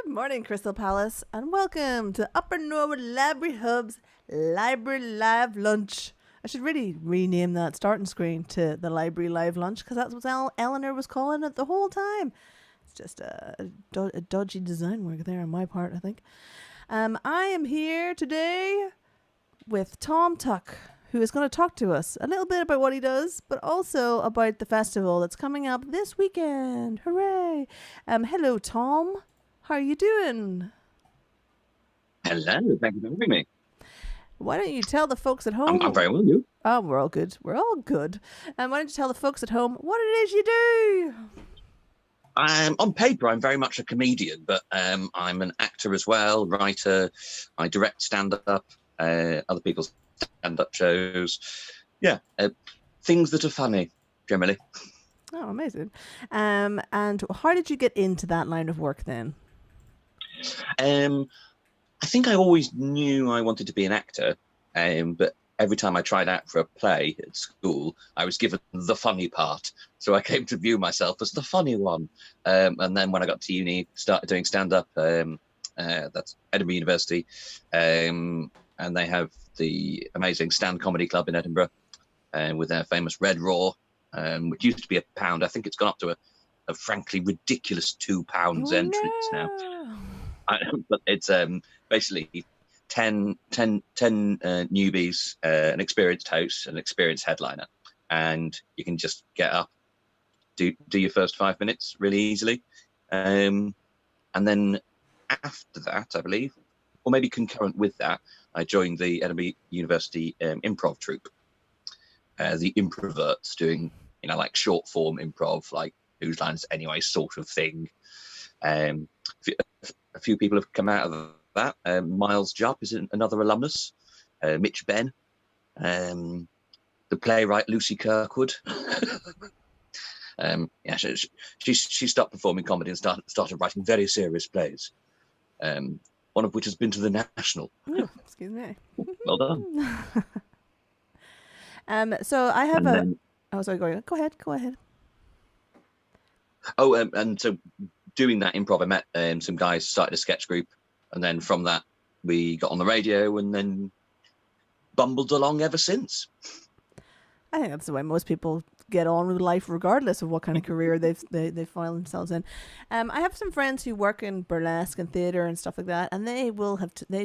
Good morning, Crystal Palace, and welcome to Upper Norwood Library Hub's Library Live Lunch. I should really rename that starting screen to the Library Live Lunch because that's what Eleanor was calling it the whole time. It's just a dodgy design work there on my part, I think. I am here today with Thom Tuck, who is going to talk to us a little bit about what he does, but also about the festival that's coming up this weekend. Hooray! Hello, Thom. How are you doing? Hello, thank you for having me. Why don't you tell the folks at home? I'm very well, you? Oh, we're all good. We're all good. Why don't you tell the folks at home what it is you do? On paper, I'm very much a comedian, but I'm an actor as well, writer. I direct stand-up, other people's stand-up shows. Yeah, things that are funny, generally. Oh, amazing. And how did you get into that line of work then? I think I always knew I wanted to be an actor, but every time I tried out for a play at school, I was given the funny part. So I came to view myself as the funny one. And then when I got to uni, started doing stand-up. That's Edinburgh University. And they have the amazing Stand Comedy Club in Edinburgh with their famous Red Raw, which used to be £1. I think it's gone up to a frankly ridiculous £2 entrance now. But it's basically 10 newbies, an experienced host, an experienced headliner, and you can just get up, do your first 5 minutes really easily, and then after that, I believe, or maybe concurrent with that, I joined the Edinburgh University improv troupe, the Improverts, doing like short form improv, like Whose Lines Anyway sort of thing. A few people have come out of that. Miles Jupp is another alumnus. Mitch Benn, the playwright Lucy Kirkwood. She stopped performing comedy and started writing very serious plays. One of which has been to the National. Oh, excuse me. Well done. So I have sorry, go ahead. Oh, and so doing that improv, I met some guys, started a sketch group, and then from that we got on the radio and then bumbled along ever since. I think that's the way most people get on with life, regardless of what kind of career they find themselves in. I have some friends who work in burlesque and theatre and stuff like that, and they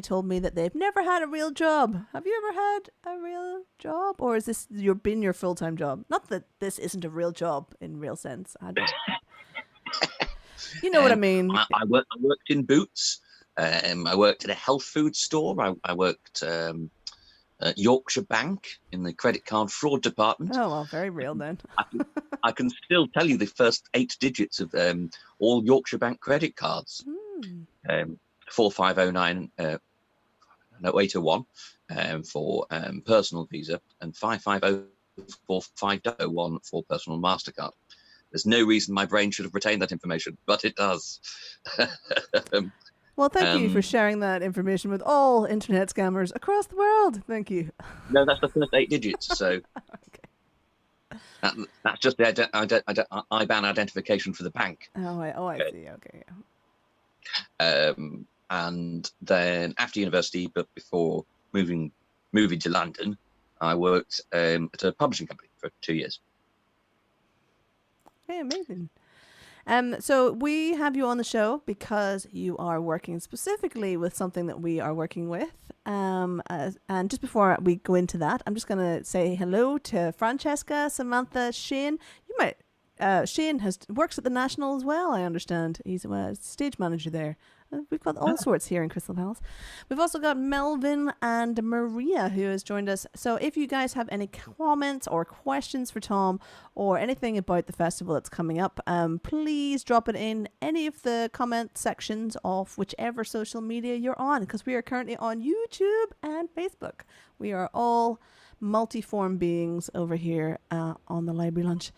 told me that they've never had a real job. Have you ever had a real job, or is this been your full-time job? Not that this isn't a real job in real sense. I don't. You know what I mean. I worked in Boots. I worked at a health food store. I worked at Yorkshire Bank in the credit card fraud department. Oh, well, very real then. I can still tell you the first 8 digits of all Yorkshire Bank credit cards. 4509, 801 for personal Visa, and 5504 for personal MasterCard. There's no reason my brain should have retained that information, but it does. Well, thank you for sharing that information with all internet scammers across the world. Thank you. No, that's the first 8 digits. So okay. That's just the IBAN identification for the bank. I see. Okay. Yeah. And then after university, but before moving to London, I worked at a publishing company for 2 years. Hey, amazing. So we have you on the show because you are working specifically with something that we are working with. And just before we go into that, I'm just going to say hello to Francesca, Samantha, Shane. You might. Shane works at the National as well, I understand. He's a stage manager there. We've got all sorts here in Crystal Palace. We've also got Melvin and Maria who has joined us. So if you guys have any comments or questions for Thom or anything about the festival that's coming up, please drop it in any of the comment sections of whichever social media you're on, because we are currently on YouTube and Facebook. We are all multi-form beings over here on the Library Lunch.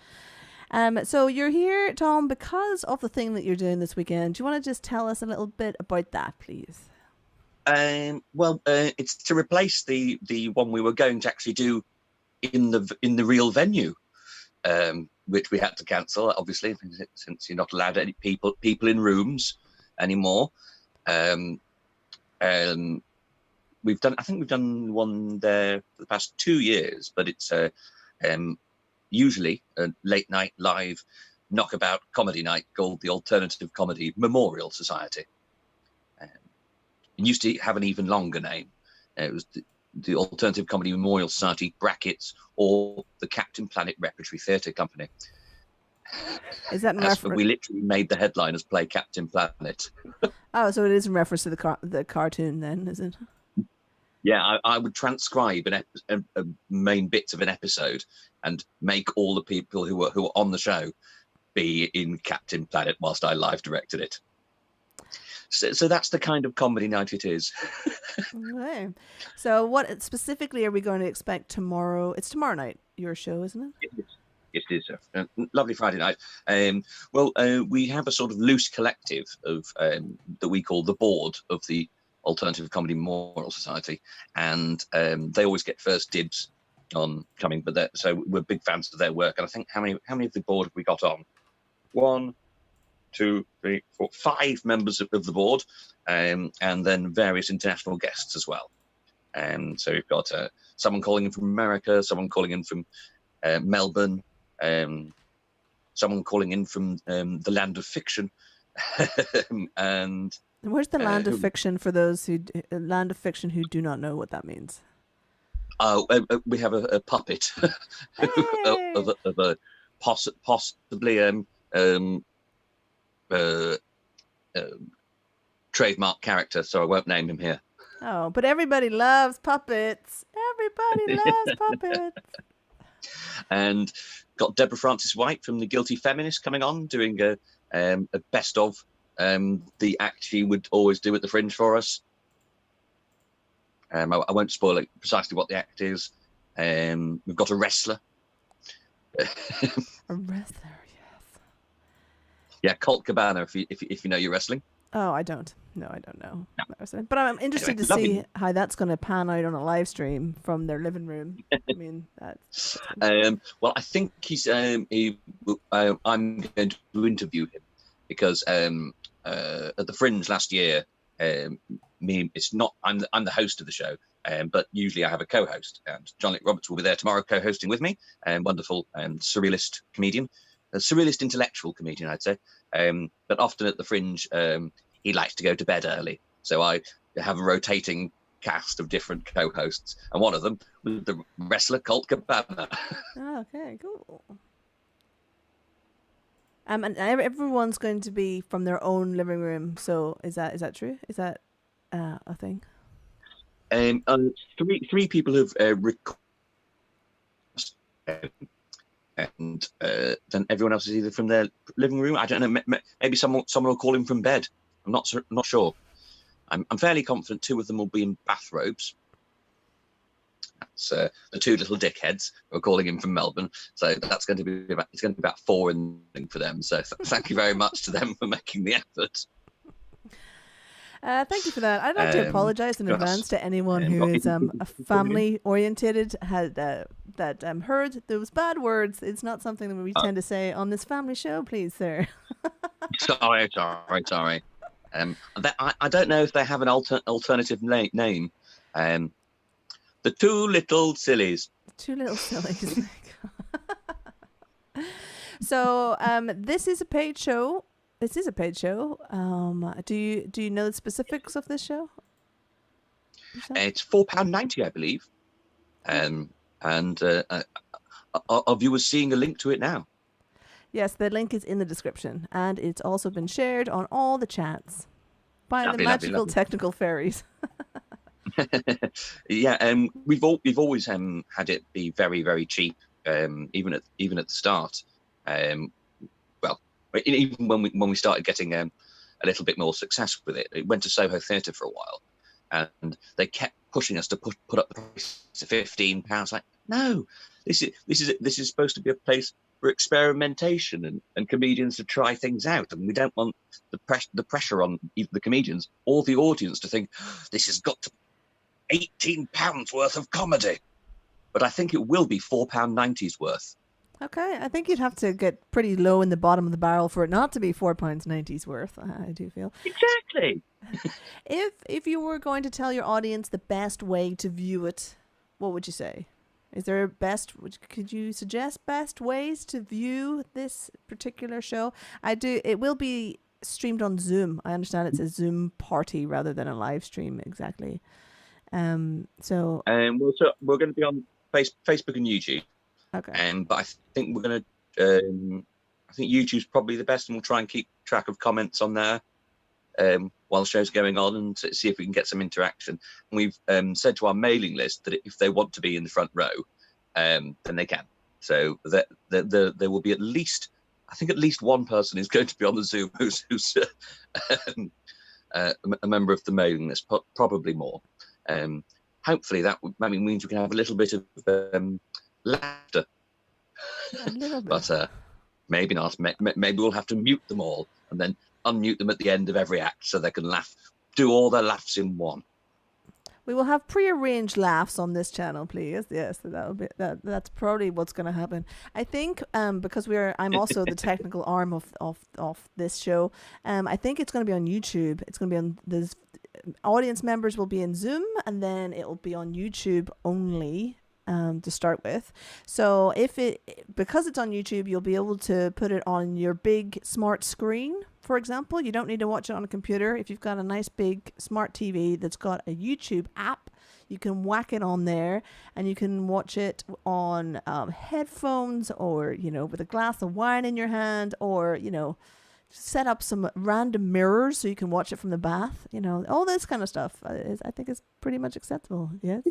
So you're here, Thom, because of the thing that you're doing this weekend. Do you want to just tell us a little bit about that, please? It's to replace the one we were going to actually do in the real venue, which we had to cancel, obviously, since you're not allowed any people in rooms. anymore. We've done one there for the past 2 years, but it's usually a late night live knockabout comedy night called the Alternative Comedy Memorial Society. It used to have an even longer name. It was the Alternative Comedy Memorial Society brackets or the Captain Planet Repertory Theatre Company. Is that in we literally made the headliners play Captain Planet. Oh, so it is in reference to the cartoon then, is it? Yeah, I would transcribe main bits of an episode and make all the people who were on the show be in Captain Planet whilst I live directed it. So that's the kind of comedy night it is. Okay. So what specifically are we going to expect tomorrow? It's tomorrow night, your show, isn't it? It is a lovely Friday night. We have a sort of loose collective of that we call the board of the Alternative Comedy Memorial Society, and they always get first dibs on coming. So we're big fans of their work. And I think how many of the board have we got on? 1, 2, 3, 4, 5 members of the board, and then various international guests as well. So we've got someone calling in from America, someone calling in from Melbourne, someone calling in from the land of fiction, and where's the land of fiction for those who do not know what that means? We have a puppet of a possibly trademark character, so I won't name him here. Oh, but everybody loves puppets. Everybody loves puppets. And got Deborah Francis White from The Guilty Feminist coming on, doing a best of the act she would always do at the Fringe for us. I won't spoil it precisely what the act is. We've got a wrestler. A wrestler, yes. Yeah, Colt Cabana, if you know your wrestling. Oh, I don't. No, I don't know. No. But I'm interested Anyway, to see how that's going to pan out on a live stream from their living room. I mean, that's... Well, I think I'm going to interview him because at the Fringe last year, I'm the host of the show, but usually I have a co-host, and John Lick Roberts will be there tomorrow co-hosting with me, wonderful surrealist comedian, a surrealist intellectual comedian, I'd say. But often at the Fringe, he likes to go to bed early, so I have a rotating cast of different co-hosts, and one of them was the wrestler Colt Cabana. Oh, okay, cool. And everyone's going to be from their own living room. So is that true? Is that a thing? Three people have recorded, and then everyone else is either from their living room. I don't know. Maybe someone will call in from bed. I'm not sure. I'm fairly confident 2 of them will be in bathrobes. That's the 2 little dickheads who are calling in from Melbourne. So that's going to be about 4 in for them. So thank you very much to them for making the effort. Thank you for that. I'd like to apologise in advance to anyone who is a family orientated that heard those bad words. It's not something that we tend to say on this family show, please, sir. Sorry. I don't know if they have an alternative name. The 2 little sillies. 2 little sillies. So this is a paid show. This is a paid show. Do you know the specifics of this show? It's £4.90, I believe. And our viewers seeing a link to it now. Yes, the link is in the description, and it's also been shared on all the chats by the magical technical fairies. Yeah, we've always had it be very, very cheap, even at the start. Even when we started getting a little bit more success with it, it went to Soho Theatre for a while, and they kept pushing us to put up the price to £15. Like, no, this is supposed to be a place for experimentation and comedians to try things out, and we don't want the pressure on either the comedians or the audience to think this has got to be £18 worth of comedy. But I think it will be £4.90's worth. Okay, I think you'd have to get pretty low in the bottom of the barrel for it not to be £4.90 worth. I do feel. Exactly. If you were going to tell your audience the best way to view it, what would you say? Is there a could you suggest best ways to view this particular show? I do. It will be streamed on Zoom. I understand it's a Zoom party rather than a live stream. Exactly. So We're going to be on Facebook and YouTube. okay. But I think we're going to. I think YouTube's probably the best, and we'll try and keep track of comments on there while the show's going on, and see if we can get some interaction. And we've said to our mailing list that if they want to be in the front row, then they can. So there will be at least one person who's going to be on the Zoom who's a member of the mailing list, probably more. Hopefully that means we can have a little bit of laughter. A little bit. But maybe not. Maybe we'll have to mute them all and then unmute them at the end of every act so they can laugh, do all their laughs in one. We will have prearranged laughs on this channel, please. Yes, that's probably what's going to happen. I think because I'm also the technical arm of this show. I think it's going to be on YouTube. It's going to be on this. Audience members will be in Zoom, and then it will be on YouTube only. To start with. So because it's on YouTube, you'll be able to put it on your big smart screen, for example. You don't need to watch it on a computer. If you've got a nice big smart TV that's got a YouTube app, you can whack it on there and you can watch it on headphones, or, with a glass of wine in your hand, or, set up some random mirrors so you can watch it from the bath. All this kind of stuff I think is pretty much acceptable. Yes.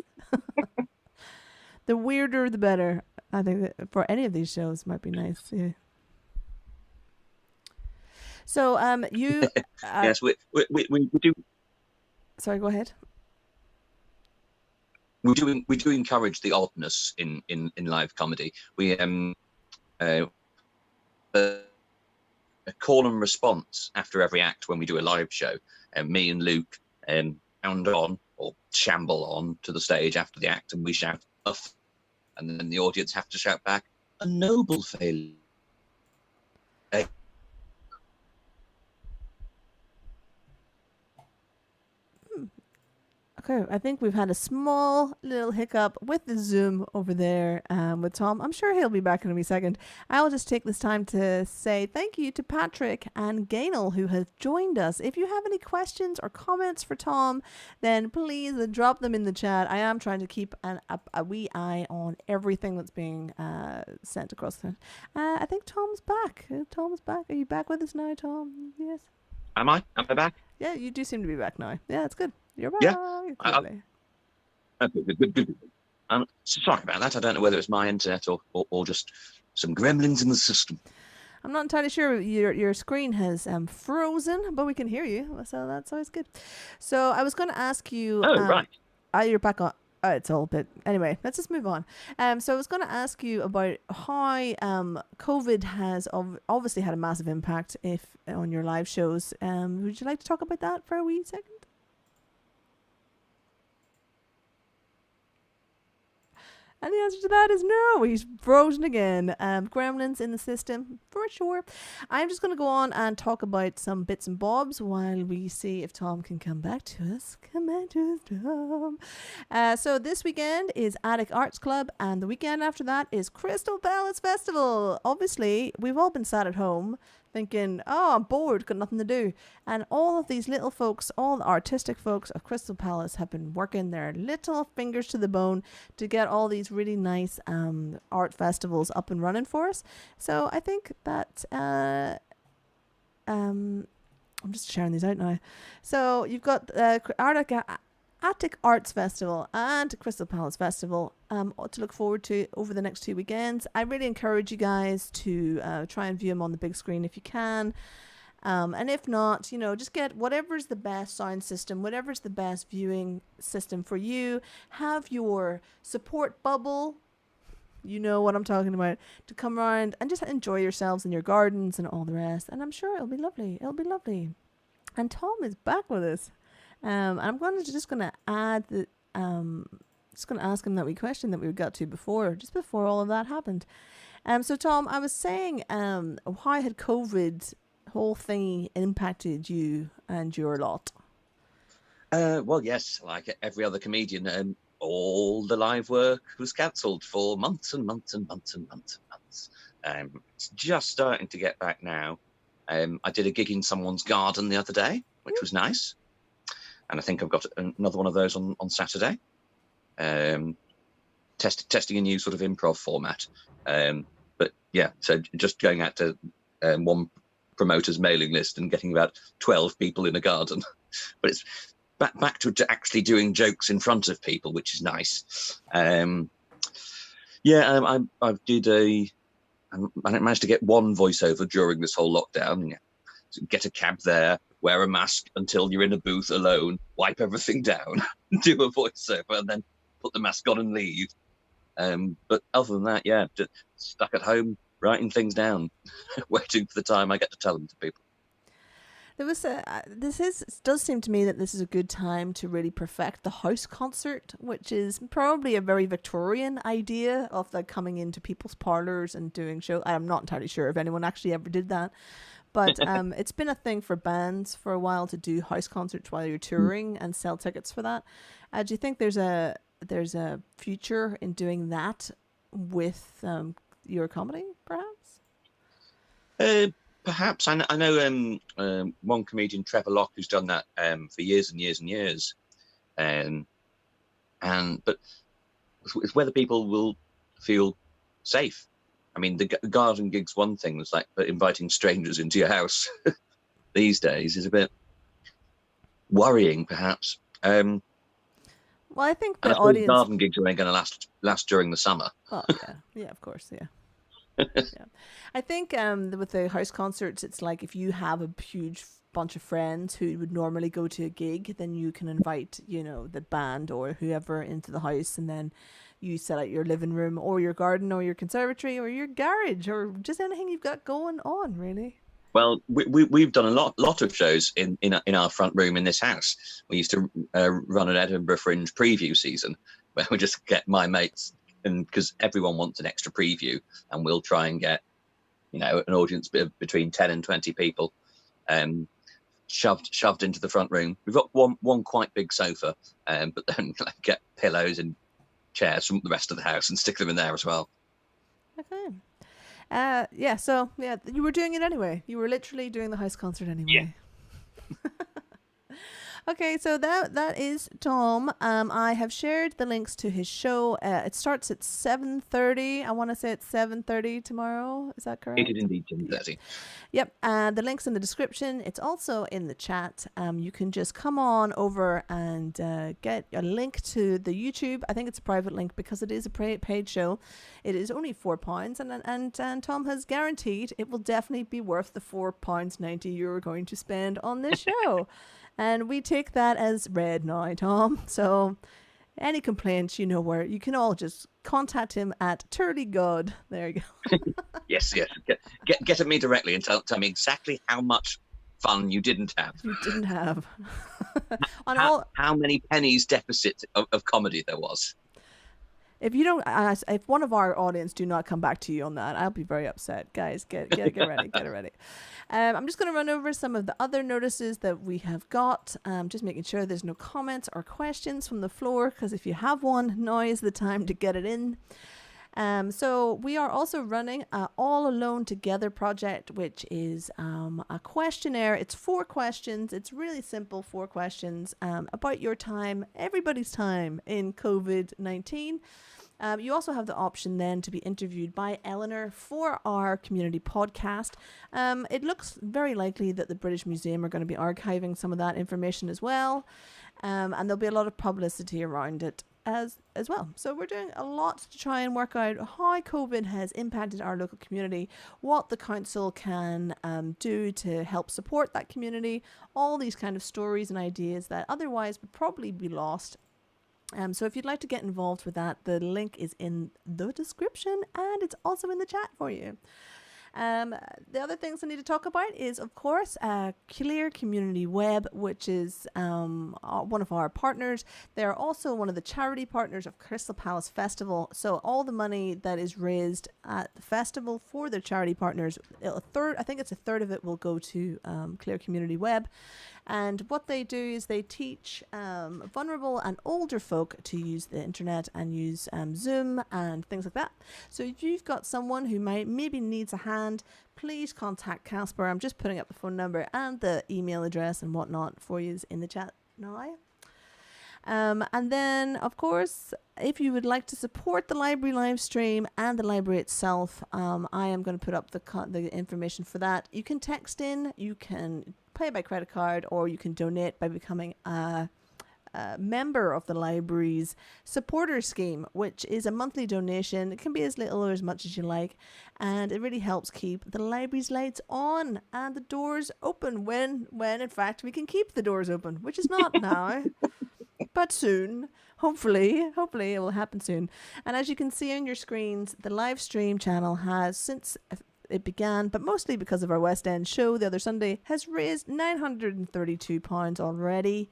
The weirder, the better. I think that for any of these shows might be nice. Yeah. So, you. Yes, we do. Sorry, go ahead. We do encourage the oddness in live comedy. We a call and response after every act when we do a live show. And me and Luke pound on or shamble on to the stage after the act, and we shout, and then the audience have to shout back, a noble failure. Okay, I think we've had a small little hiccup with the Zoom over there with Tom. I'm sure he'll be back in a wee second. I'll just take this time to say thank you to Patrick and Gainel who have joined us. If you have any questions or comments for Tom, then please drop them in the chat. I am trying to keep a wee eye on everything that's being sent across. I think Tom's back. Tom's back. Are you back with us now, Tom? Yes. Am I? Am I back? Yeah, you do seem to be back now. Yeah, it's good. You're back. Yeah. Good. I'm sorry about that. I don't know whether it's my internet or just some gremlins in the system. I'm not entirely sure. Your screen has frozen, but we can hear you, so that's always good. So I was going to ask you. Oh, right. You're back on. It's all a bit. Anyway, let's just move on. So I was going to ask you about how COVID has obviously had a massive impact on your live shows. Would you like to talk about that for a wee second? And the answer to that is no. He's frozen again. Gremlins in the system, for sure. I'm just going to go on and talk about some bits and bobs while we see if Tom can come back to us. Come back to us, Tom. So this weekend is Attic Arts Club, and the weekend after that is Crystal Palace Festival. Obviously, we've all been sat at home thinking, I'm bored, got nothing to do. And all of these little folks, all the artistic folks of Crystal Palace have been working their little fingers to the bone to get all these really nice art festivals up and running for us. So I think that I'm just sharing these out now. So you've got Attic Arts Festival and Crystal Palace Festival to look forward to over the next 2 weekends. I really encourage you guys to try and view them on the big screen if you can. And if not, just get whatever's the best sound system, whatever's the best viewing system for you. Have your support bubble, you know what I'm talking about, to come around and just enjoy yourselves in your gardens and all the rest. And I'm sure it'll be lovely. It'll be lovely. And Tom is back with us. I'm just going to add the just going to ask him that wee question that we got to before, just before all of that happened. So Tom, I was saying, how had COVID whole thing impacted you and your lot? Well, yes, like every other comedian, all the live work was cancelled for months and months and months and months and months. It's just starting to get back now. I did a gig in someone's garden the other day, which was nice. And I think I've got another one of those on Saturday. Testing a new sort of improv format. But yeah, so just going out to one promoter's mailing list and getting about 12 people in a garden. But it's back to actually doing jokes in front of people, which is nice. I managed to get one voiceover during this whole lockdown. So get a cab there, wear a mask until you're in a booth alone, wipe everything down, do a voiceover, and then put the mask on and leave. But other than that, yeah, just stuck at home writing things down, waiting for the time I get to tell them to people. There was does seem to me that this is a good time to really perfect the house concert, which is probably a very Victorian idea of like coming into people's parlors and doing show. I'm not entirely sure if anyone actually ever did that, but it's been a thing for bands for a while to do house concerts while you're touring and sell tickets for that. Do you think there's a future in doing that with your comedy, perhaps? Perhaps. I know one comedian, Trevor Locke, who's done that for years and years and years. But it's whether people will feel safe. I mean, the garden gig's one thing. It's like inviting strangers into your house these days is a bit worrying, perhaps. Well, I think the I suppose audience. Garden gigs are only going to last during the summer. Oh yeah, of course, yeah. Yeah, I think with the house concerts, it's like if you have a huge bunch of friends who would normally go to a gig, then you can invite, the band or whoever into the house, and then you set out your living room or your garden or your conservatory or your garage or just anything you've got going on, really. Well, we've done a lot of shows in our front room in this house. We used to run an Edinburgh Fringe preview season where we just get my mates, and because everyone wants an extra preview, and we'll try and get an audience between 10 and 20 people shoved into the front room. We've got one quite big sofa, but then get pillows and chairs from the rest of the house and stick them in there as well. Okay. So you were doing it anyway. You were literally doing the house concert anyway. Yeah. Okay, so that is Tom. I have shared the links to his show. It starts at 7:30. I want to say it's 7:30 tomorrow. Is that correct? It is indeed 7:30. Yep. The link's in the description. It's also in the chat. You can just come on over and get a link to the YouTube. I think it's a private link because it is a paid show. It is only £4, and Tom has guaranteed it will definitely be worth the £4.90 you're going to spend on this show. And we take that as read now, Tom. So any complaints, where you can all just contact him at Turlygod. There you go. Yes. Get at me directly and tell me exactly how much fun you didn't have. You didn't have. How many pennies deficit of comedy there was. If you don't, if one of our audience do not come back to you on that, I'll be very upset. Guys, get ready, get it ready. I'm just going to run over some of the other notices that we have got. Just making sure there's no comments or questions from the floor, because if you have one, now is the time to get it in. So we are also running a All Alone Together project, which is a questionnaire. It's 4 questions. It's really simple 4 questions about your time, everybody's time in COVID-19. You also have the option then to be interviewed by Eleanor for our community podcast. It looks very likely that the British Museum are going to be archiving some of that information as well. And there'll be a lot of publicity around it as well. So we're doing a lot to try and work out how COVID has impacted our local community, what the council can do to help support that community, all these kind of stories and ideas that otherwise would probably be lost. So if you'd like to get involved with that, the link is in the description and it's also in the chat for you. The other things I need to talk about is, of course, Clear Community Web, which is one of our partners. They're also one of the charity partners of Crystal Palace Festival. So all the money that is raised at the festival for their charity partners, I think it's a third of it will go to Clear Community Web. And what they do is they teach vulnerable and older folk to use the internet and use Zoom and things like that. So if you've got someone who maybe needs a hand, please contact Casper. I'm just putting up the phone number and the email address and whatnot for you in the chat now. And then, of course, if you would like to support the library live stream and the library itself, I am going to put up the information for that. You can text in, you can pay by credit card, or you can donate by becoming a member of the library's supporter scheme, which is a monthly donation. It can be as little or as much as you like, and it really helps keep the library's lights on and the doors open when in fact we can keep the doors open, which is not now. But soon, hopefully it will happen soon. And as you can see on your screens, the live stream channel has, since it began, but mostly because of our West End show the other Sunday, has raised £932 already.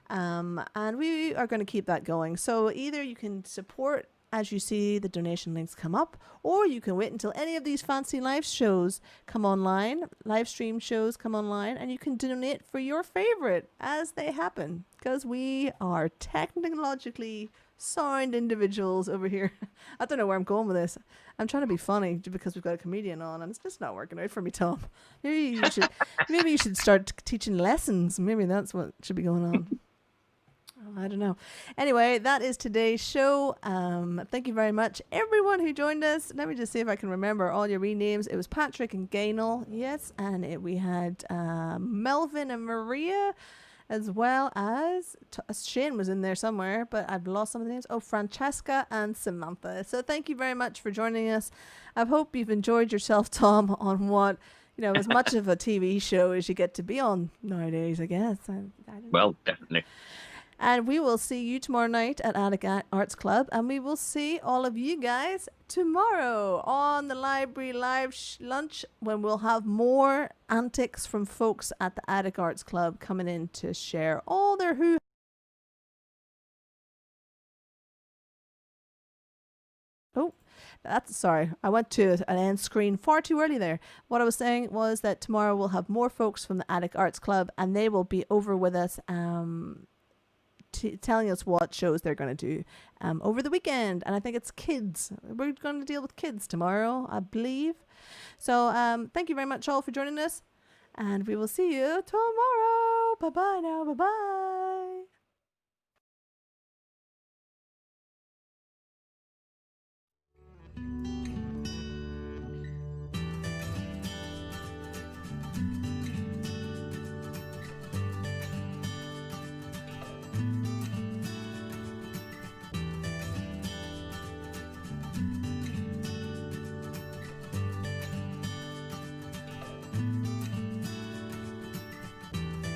And we are going to keep that going. So either you can support as you see the donation links come up, or you can wait until any of these fancy live shows come online, live stream shows come online, and you can donate for your favorite as they happen, because we are technologically sound individuals over here. I don't know where I'm going with this. I'm trying to be funny because we've got a comedian on, and it's just not working out for me, Tom. Maybe you should start teaching lessons. Maybe that's what should be going on. I don't know. Anyway, that is today's show. Thank you very much, everyone who joined us. Let me just see if I can remember all your renames. It was Patrick and Gaynell, yes, and we had Melvin and Maria, as well as Shane was in there somewhere, but I've lost some of the names. Oh, Francesca and Samantha. So thank you very much for joining us. I hope you've enjoyed yourself, Tom, on what, as much of a TV show as you get to be on nowadays, I guess. I don't know. Well, definitely. And we will see you tomorrow night at Attic Arts Club. And we will see all of you guys tomorrow on the library live lunch, when we'll have more antics from folks at the Attic Arts Club coming in to share all their sorry, I went to an end screen far too early there. What I was saying was that tomorrow we'll have more folks from the Attic Arts Club, and they will be over with us telling us what shows they're going to do over the weekend. And I think it's kids. We're going to deal with kids tomorrow, I believe. So thank you very much all for joining us, and we will see you tomorrow. Bye-bye now. Bye-bye.